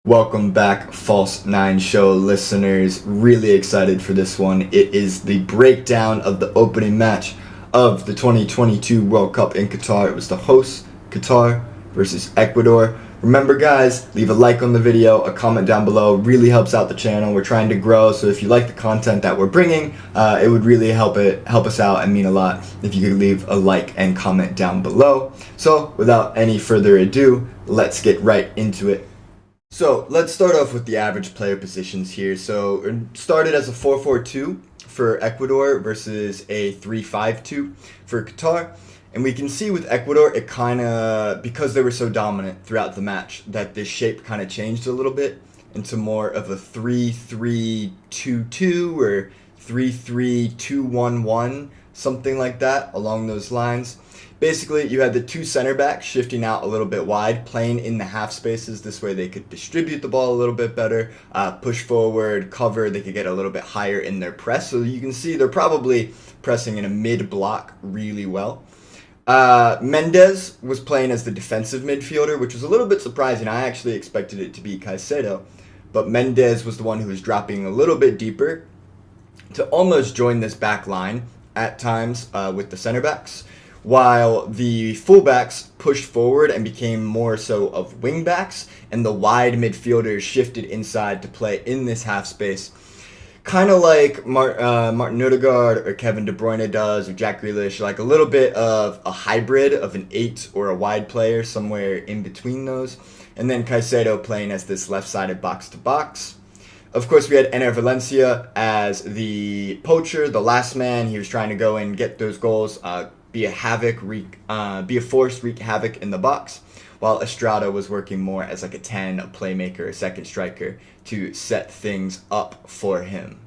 Welcome back, False Nine Show listeners. Really excited for this one. It is the breakdown of the opening match of the 2022 World Cup in Qatar. It was the hosts, Qatar versus Ecuador. Remember, guys, leave a like on the video, a comment down below. Really helps out the channel. We're trying to grow, so if you like the content that we're bringing, it would really help us out and mean a lot if you could leave a like and comment down below. So, without any further ado, let's get right into it. So let's start off with the average player positions here. So it started as a 4-4-2 for Ecuador versus a 3-5-2 for Qatar. And we can see with Ecuador, it kind of, because they were so dominant throughout the match, that this shape kind of changed a little bit into more of a 3-3-2-2 or 3-3-2-1-1, something like that, along those lines. Basically, you had the two center backs shifting out a little bit wide, playing in the half spaces. This way they could distribute the ball a little bit better, push forward, cover. They could get a little bit higher in their press. So you can see they're probably pressing in a mid-block really well. Mendez was playing as the defensive midfielder, which was a little bit surprising. I actually expected it to be Caicedo, but Mendez was the one who was dropping a little bit deeper to almost join this back line at times with the center backs, while the fullbacks pushed forward and became more so of wing backs, and the wide midfielders shifted inside to play in this half space, kind of like Martin Odegaard or Kevin De Bruyne does, or Jack Grealish, like a little bit of a hybrid of an 8 or a wide player, somewhere in between those, and then Caicedo playing as this left-sided box-to-box. Of course, we had Ener Valencia as the poacher, the last man. He was trying to go and get those goals, be a force, wreak havoc in the box, while Estrada was working more as like a 10, a playmaker, a second striker to set things up for him.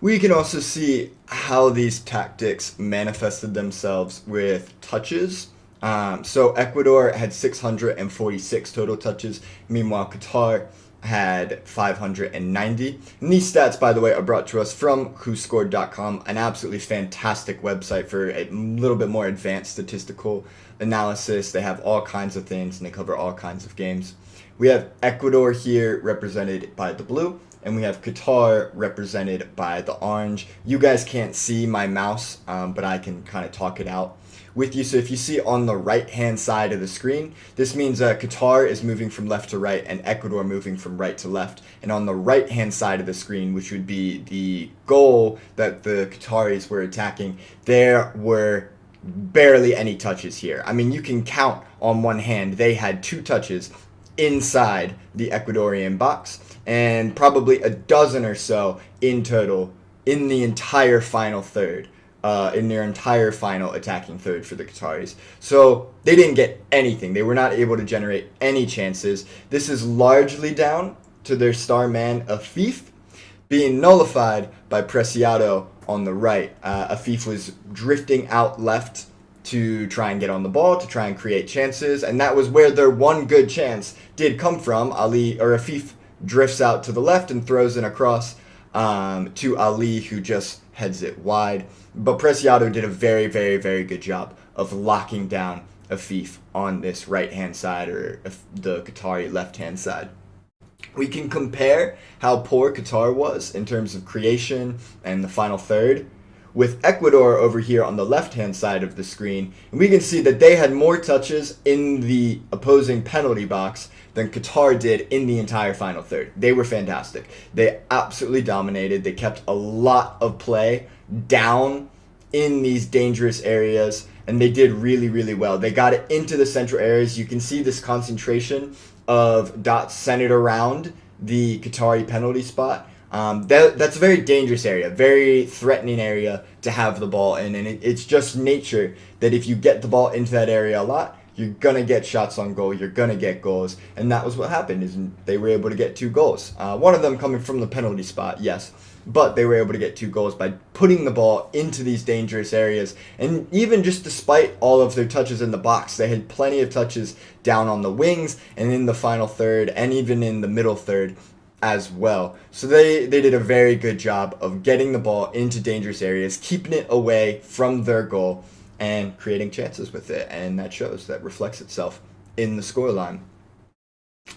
We can also see how these tactics manifested themselves with touches. So Ecuador had 646 total touches, meanwhile Qatar had 590. And these stats, by the way, are brought to us from WhoScored.com, an absolutely fantastic website for a little bit more advanced statistical analysis. They have all kinds of things, and they cover all kinds of games. We have Ecuador here represented by the blue, and we have Qatar represented by the orange. You guys can't see my mouse, but I can kind of talk it out with you. So if you see on the right hand side of the screen, this means Qatar is moving from left to right and Ecuador moving from right to left. And on the right hand side of the screen, which would be the goal that the Qataris were attacking, there were barely any touches here. I mean, you can count on one hand, they had 2 touches inside the Ecuadorian box, and probably a dozen or so in total in the entire final third. In their entire final attacking third for the Qataris. So they didn't get anything. They were not able to generate any chances. This is largely down to their star man, Afif, being nullified by Preciado on the right. Afif was drifting out left to try and get on the ball, to try and create chances, and that was where their one good chance did come from. Afif drifts out to the left and throws in a cross to Ali, who just heads it wide. But Preciado did a very, very, very good job of locking down Afif on this right-hand side, or the Qatari left-hand side. We can compare how poor Qatar was in terms of creation and the final third with Ecuador over here on the left-hand side of the screen. And we can see that they had more touches in the opposing penalty box than Qatar did in the entire final third. They were fantastic. They absolutely dominated. They kept a lot of play down in these dangerous areas, and they did really, really well. They got it into the central areas. You can see this concentration of dots centered around the Qatari penalty spot. That's a very dangerous area, very threatening area to have the ball in, and it's just nature that if you get the ball into that area a lot, you're going to get shots on goal, you're going to get goals, and that was what happened. Is they were able to get 2 goals. One of them coming from the penalty spot, yes, but they were able to get 2 goals by putting the ball into these dangerous areas. And even just despite all of their touches in the box, they had plenty of touches down on the wings and in the final third and even in the middle third as well. So they did a very good job of getting the ball into dangerous areas, keeping it away from their goal, and creating chances with it, and that reflects itself in the scoreline.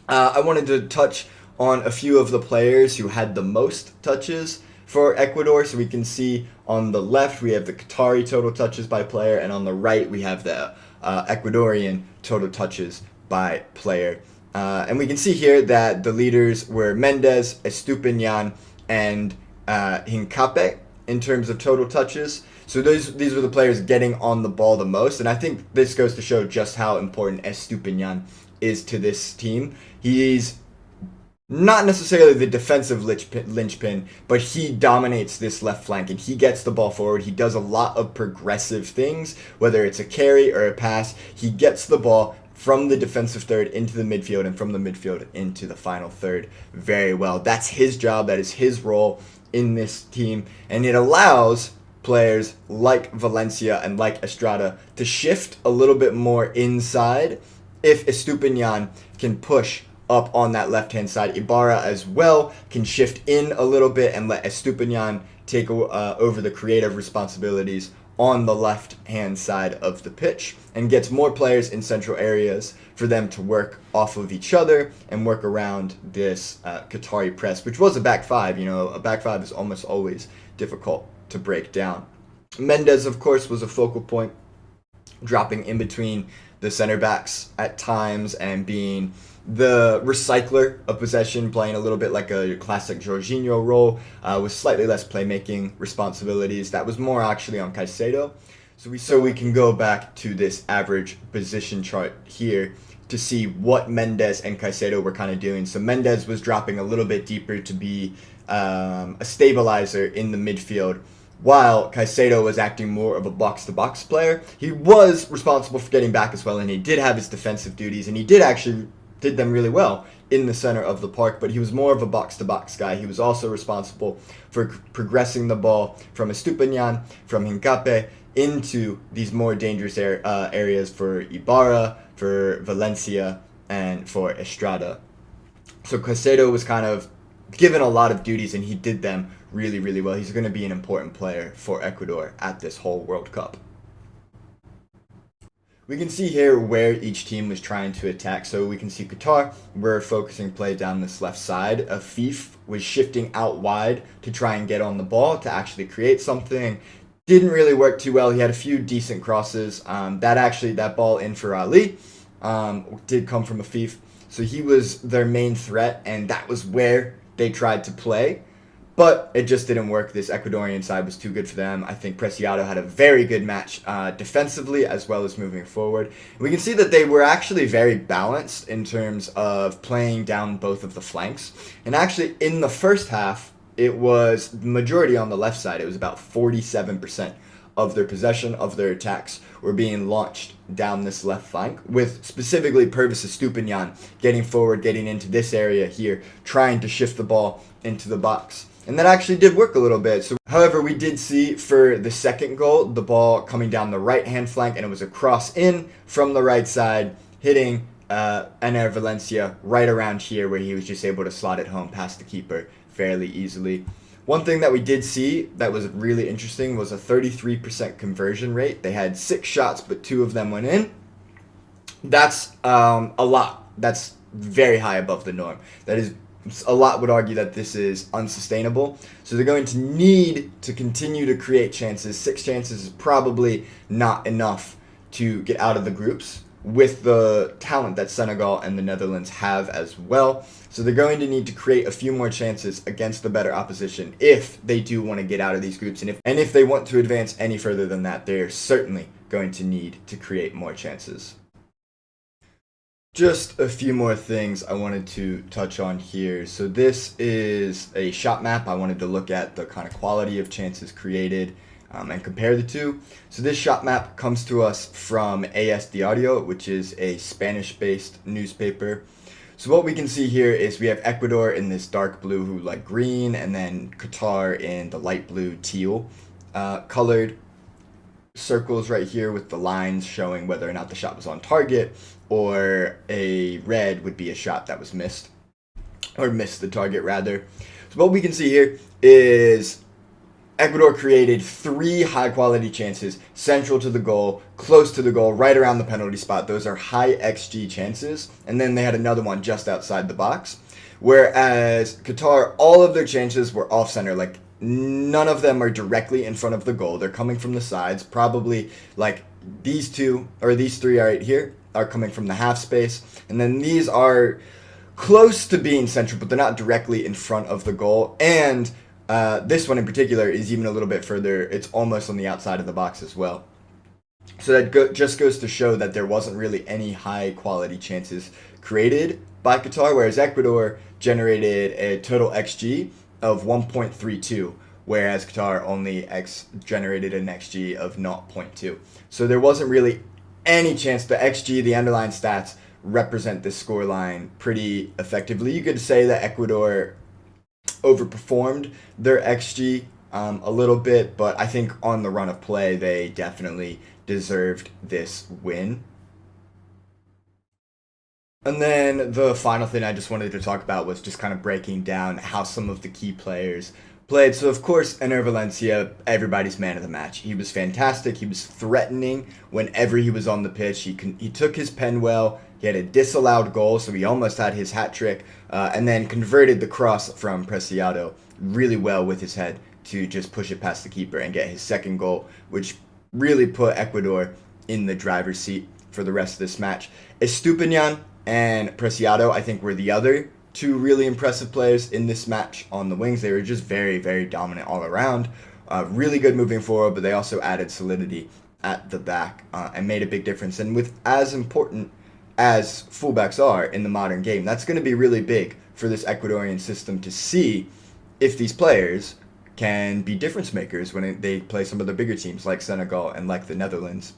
I wanted to touch on a few of the players who had the most touches for Ecuador. So we can see on the left we have the Qatari total touches by player, and on the right we have the Ecuadorian total touches by player. And we can see here that the leaders were Mendez, Estupinian, and Hincape in terms of total touches. So these were the players getting on the ball the most, and I think this goes to show just how important Estupinian is to this team. He's not necessarily the defensive linchpin, but he dominates this left flank and he gets the ball forward. He does a lot of progressive things, whether it's a carry or a pass. He gets the ball from the defensive third into the midfield and from the midfield into the final third very well. That's his job. That is his role in this team, and it allows players like Valencia and like Estrada to shift a little bit more inside if Estupinian can push up on that left-hand side. Ibarra as well can shift in a little bit and let Estupinian take over the creative responsibilities on the left-hand side of the pitch and gets more players in central areas for them to work off of each other and work around this Qatari press, which was a back five. You know, a back five is almost always difficult to break down. Mendez, of course, was a focal point, dropping in between the center backs at times and being the recycler of possession, playing a little bit like a classic Jorginho role with slightly less playmaking responsibilities. That was more actually on Caicedo. So we can go back to this average position chart here to see what Mendez and Caicedo were kind of doing. So Mendez was dropping a little bit deeper to be a stabilizer in the midfield, while Caicedo was acting more of a box-to-box player. He was responsible for getting back as well, and he did have his defensive duties, and he did them really well in the center of the park, but he was more of a box-to-box guy. He was also responsible for progressing the ball from Estupinian, from Hincape, into these more dangerous areas for Ibarra, for Valencia, and for Estrada. So Caicedo was kind of given a lot of duties, and he did them really, really well. He's going to be an important player for Ecuador at this whole World Cup. We can see here where each team was trying to attack. So we can see Qatar were focusing play down this left side. Afif was shifting out wide to try and get on the ball to actually create something. Didn't really work too well. He had a few decent crosses. That ball in for Ali did come from Afif. So he was their main threat, and that was where they tried to play. But it just didn't work. This Ecuadorian side was too good for them. I think Preciado had a very good match defensively as well as moving forward. We can see that they were actually very balanced in terms of playing down both of the flanks. And actually, in the first half, it was the majority on the left side. It was about 47% of their possession, of their attacks, were being launched down this left flank, with specifically Pervis Estupinian getting forward, getting into this area here, trying to shift the ball into the box. And that actually did work a little bit. So, however, we did see for the second goal, the ball coming down the right-hand flank, and it was a cross in from the right side, hitting Ener Valencia right around here, where he was just able to slot it home past the keeper fairly easily. One thing that we did see that was really interesting was a 33% conversion rate. They had 6 shots, but 2 of them went in. That's a lot. That's very high above the norm. That is, a lot would argue that this is unsustainable. So they're going to need to continue to create chances. 6 chances is probably not enough to get out of the groups with the talent that Senegal and the Netherlands have as well. So they're going to need to create a few more chances against the better opposition if they do want to get out of these groups. And if they want to advance any further than that, they're certainly going to need to create more chances. Just a few more things I wanted to touch on here. So this is a shot map. I wanted to look at the kind of quality of chances created and compare the two. So this shot map comes to us from AS Diario, which is a Spanish-based newspaper. So what we can see here is we have Ecuador in this dark blue, like green, and then Qatar in the light blue teal colored circles right here with the lines showing whether or not the shot was on target, or a red would be a shot that was missed, or missed the target rather. So what we can see here is Ecuador created three high quality chances central to the goal, close to the goal, right around the penalty spot. Those are high XG chances. And then they had another one just outside the box. Whereas Qatar, all of their chances were off center. Like, none of them are directly in front of the goal. They're coming from the sides. Probably like these two or these three right here are coming from the half space. And then these are close to being central, but they're not directly in front of the goal. And this one in particular is even a little bit further. It's almost on the outside of the box as well. So that just goes to show that there wasn't really any high quality chances created by Qatar, whereas Ecuador generated a total XG of 1.32, whereas Qatar only generated an XG of 0.2. So there wasn't really any chance. The XG, the underlying stats, represent this scoreline pretty effectively. You could say that Ecuador overperformed their XG a little bit, but I think on the run of play, they definitely deserved this win. And then the final thing I just wanted to talk about was just kind of breaking down how some of the key players played. So, of course, Enner Valencia, everybody's man of the match. He was fantastic. He was threatening whenever he was on the pitch. He took his pen well. He had a disallowed goal, so he almost had his hat trick, and then converted the cross from Preciado really well with his head to just push it past the keeper and get his second goal, which really put Ecuador in the driver's seat for the rest of this match. Estupiñán and Preciado, I think, were the other two really impressive players in this match on the wings. They were just very, very dominant all around. Really good moving forward, but they also added solidity at the back and made a big difference. And with as important as fullbacks are in the modern game, that's going to be really big for this Ecuadorian system to see if these players can be difference makers when they play some of the bigger teams like Senegal and like the Netherlands,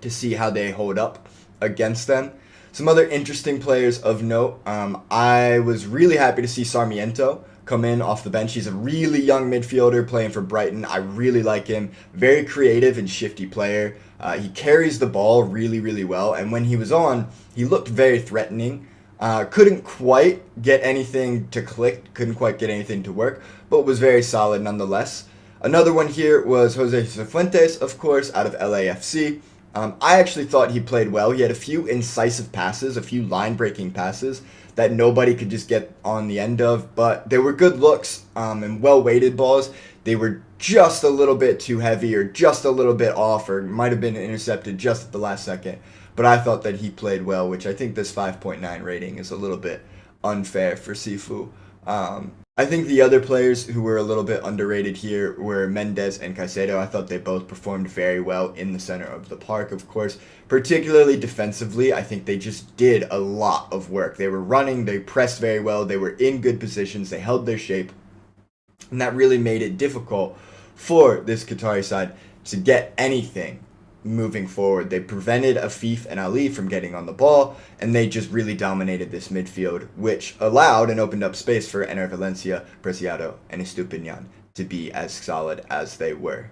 to see how they hold up against them. Some other interesting players of note, I was really happy to see Sarmiento come in off the bench. He's a really young midfielder playing for Brighton. I really like him. Very creative and shifty player. He carries the ball really, really well. And when he was on, he looked very threatening. Couldn't quite get anything to click, couldn't quite get anything to work, but was very solid nonetheless. Another one here was Jose Cifuentes, of course, out of LAFC. I actually thought he played well. He had a few incisive passes, a few line-breaking passes that nobody could just get on the end of, but they were good looks and well-weighted balls. They were just a little bit too heavy or just a little bit off, or might have been intercepted just at the last second. But I thought that he played well, which I think this 5.9 rating is a little bit unfair for Sifu. I think the other players who were a little bit underrated here were Mendes and Caicedo. I thought they both performed very well in the center of the park, of course. Particularly defensively, I think they just did a lot of work. They were running, they pressed very well, they were in good positions, they held their shape. And that really made it difficult for this Qatari side to get anything moving forward. They prevented Afif and Ali from getting on the ball, and they just really dominated this midfield, which allowed and opened up space for Enner Valencia, Preciado, and Estupiñán to be as solid as they were.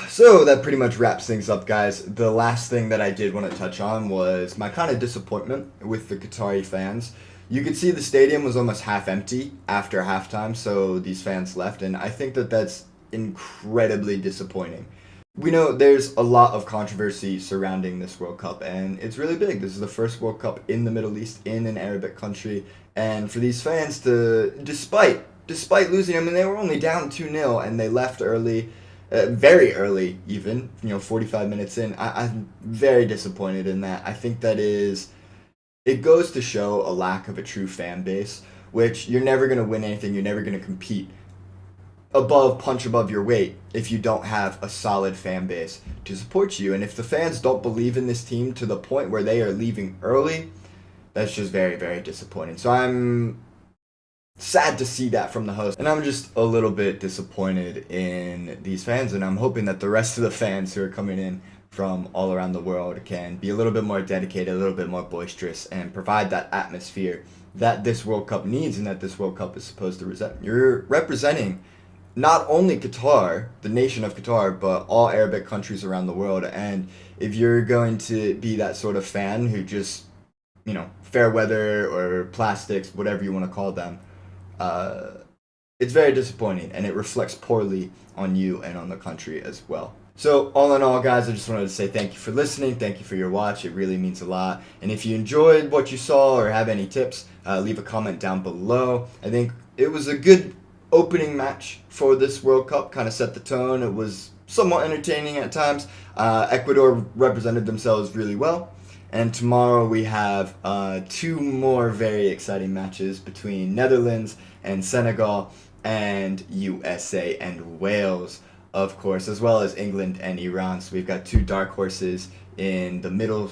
So that pretty much wraps things up, guys. The last thing that I did want to touch on was my kind of disappointment with the Qatari fans. You could see the stadium was almost half empty after halftime, so these fans left, and I think that that's incredibly disappointing. We know there's a lot of controversy surrounding this World Cup, and it's really big. This is the first World Cup in the Middle East, in an Arabic country, and for these fans to, despite losing, I mean, they were only down 2-0, and they left early, very early even, 45 minutes in. I'm very disappointed in that. I think that it goes to show a lack of a true fan base, which you're never going to win anything, you're never going to compete punch above your weight if you don't have a solid fan base to support you. And if the fans don't believe in this team to the point where they are leaving early, that's just very, very disappointing. So I'm sad to see that from the host, and I'm just a little bit disappointed in these fans, and I'm hoping that the rest of the fans who are coming in from all around the world can be a little bit more dedicated, a little bit more boisterous, and provide that atmosphere that this World Cup needs and that this World Cup is supposed to represent. You're representing not only Qatar, the nation of Qatar, but all Arabic countries around the world. And if you're going to be that sort of fan who just, fair weather or plastics, whatever you want to call them, it's very disappointing, and it reflects poorly on you and on the country as well. So all in all, guys, I just wanted to say thank you for listening. Thank you for your watch. It really means a lot. And if you enjoyed what you saw or have any tips, leave a comment down below. I think it was a good opening match for this World Cup. Kind of set the tone. It was somewhat entertaining at times. Ecuador represented themselves really well. And tomorrow we have 2 more very exciting matches between Netherlands and Senegal, and USA and Wales, of course, as well as England and Iran. So we've got 2 dark horses in the middle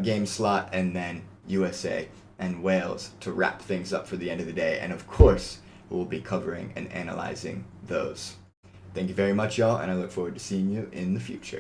game slot, and then USA and Wales to wrap things up for the end of the day. And of course, we'll be covering and analyzing those. Thank you very much, y'all, and I look forward to seeing you in the future.